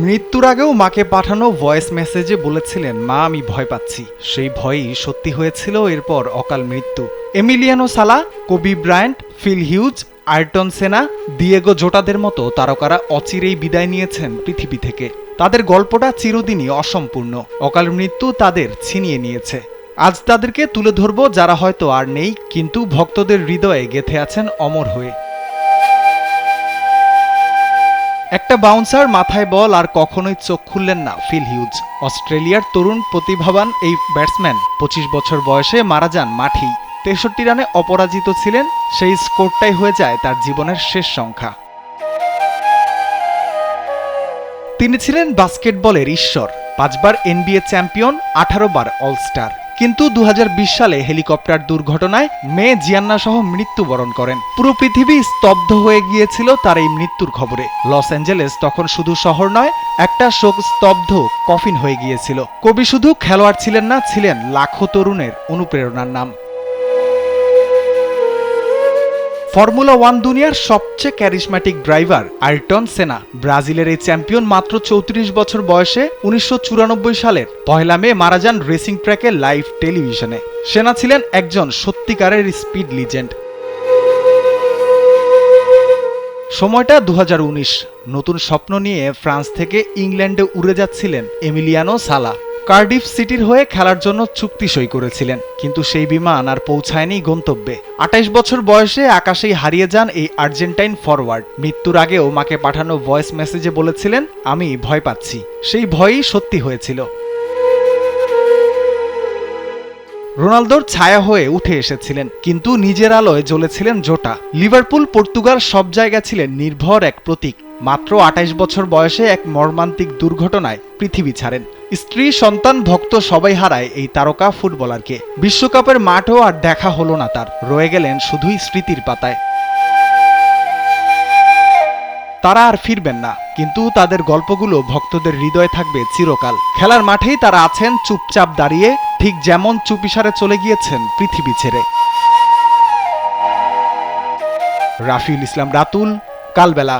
মৃত্যুর আগেও মাকে পাঠানো ভয়েস মেসেজে বলেছিলেন, মা আমি ভয় পাচ্ছি। সেই ভয়ই সত্যি হয়েছিল এরপর অকাল মৃত্যু। এমিলিয়ানো সালা, কোবি ব্রায়ান্ট, ফিল হিউজ, আয়রটন সেনা, দিয়েগো জোটাদের মতো তারকারা অচিরেই বিদায় নিয়েছেন পৃথিবী থেকে। তাদের গল্পটা চিরদিনই অসম্পূর্ণ। অকাল মৃত্যু তাদের ছিনিয়ে নিয়েছে। আজ তাদেরকে তুলে ধরব যারা হয়তো আর নেই, কিন্তু ভক্তদের হৃদয়ে গেঁথে আছেন অমর হয়ে। একটা বাউন্সার মাথায় বল আর কখনোই চোখ খুললেন না ফিল হিউজ। অস্ট্রেলিয়ার তরুণ প্রতিভাবান এই ব্যাটসম্যান 25 বছর বয়সে মারা যান মাঠেই। 63 রানে অপরাজিত ছিলেন। সেই স্কোরটাই হয়ে যায় তার জীবনের শেষ সংখ্যা। তিনি ছিলেন বাস্কেটবলের ঈশ্বর, 5 বার NBA চ্যাম্পিয়ন, 18 বার অলস্টার। কিন্তু 2020 সালে হেলিকপ্টার দুর্ঘটনায় মেয়ে জিয়ান্না সহ মৃত্যুবরণ করেন। পুরো পৃথিবী স্তব্ধ হয়ে গিয়েছিল তার এই মৃত্যুর খবরে। লস অ্যাঞ্জেলেস তখন শুধু শহর নয়, একটা শোক স্তব্ধ কফিন হয়ে গিয়েছিল। কবি শুধু খেলোয়াড় ছিলেন না, ছিলেন লাখো তরুণের অনুপ্রেরণার নাম। ফর্মুলা 1 দুনিয়ার সবচেয়ে ক্যারিশম্যাটিক ড্রাইভার আয়রটন সেনা। ব্রাজিলের এই চ্যাম্পিয়ন মাত্র 34 বছর বয়সে 1994 সালের 1 মে মারা যান রেসিং ট্র্যাকে লাইভ টেলিভিশনে। সেনা ছিলেন একজন সত্যিকারের স্পিড লিজেন্ড। সময়টা 2019। নতুন স্বপ্ন নিয়ে ফ্রান্স থেকে ইংল্যান্ডে উড়ে যাচ্ছিলেন এমিলিয়ানো সালা। কার্ডিফ সিটির হয়ে খেলার জন্য চুক্তি সই করেছিলেন, কিন্তু সেই বিমান আর পৌঁছায়নি গন্তব্যে। 28 বছর বয়সে আকাশেই হারিয়ে যান এই আর্জেন্টাইন ফরওয়ার্ড। মৃত্যুর আগেও মাকে পাঠানো ভয়েস মেসেজে বলেছিলেন, আমি ভয় পাচ্ছি। সেই ভয়ই সত্যি হয়েছিল। রোনালদোর ছায়া হয়ে উঠে এসেছিলেন, কিন্তু নিজের আলোয় জ্বলেছিলেন জোটা। লিভারপুল, পর্তুগাল সব জায়গা ছিলেন নির্ভর এক প্রতীক। মাত্র 28 বছর বয়সে এক মর্মান্তিক দুর্ঘটনায় পৃথিবী ছাড়েন। স্ত্রী, সন্তান, ভক্ত সবাই হারায় এই তারকা ফুটবলারকে। বিশ্বকাপের মাঠও আর দেখা হলো না তার, রয়ে গেলেন শুধুই স্মৃতির পাতায়। তারা আর ফিরবেন না, কিন্তু তাদের গল্পগুলো ভক্তদের হৃদয়ে থাকবে চিরকাল। খেলার মাঠেই তারা আছেন চুপচাপ দাঁড়িয়ে, ঠিক যেমন চুপিসারে চলে গিয়েছেন পৃথিবী ছেড়ে। রাফিউল ইসলাম রাতুল, কালবেলা।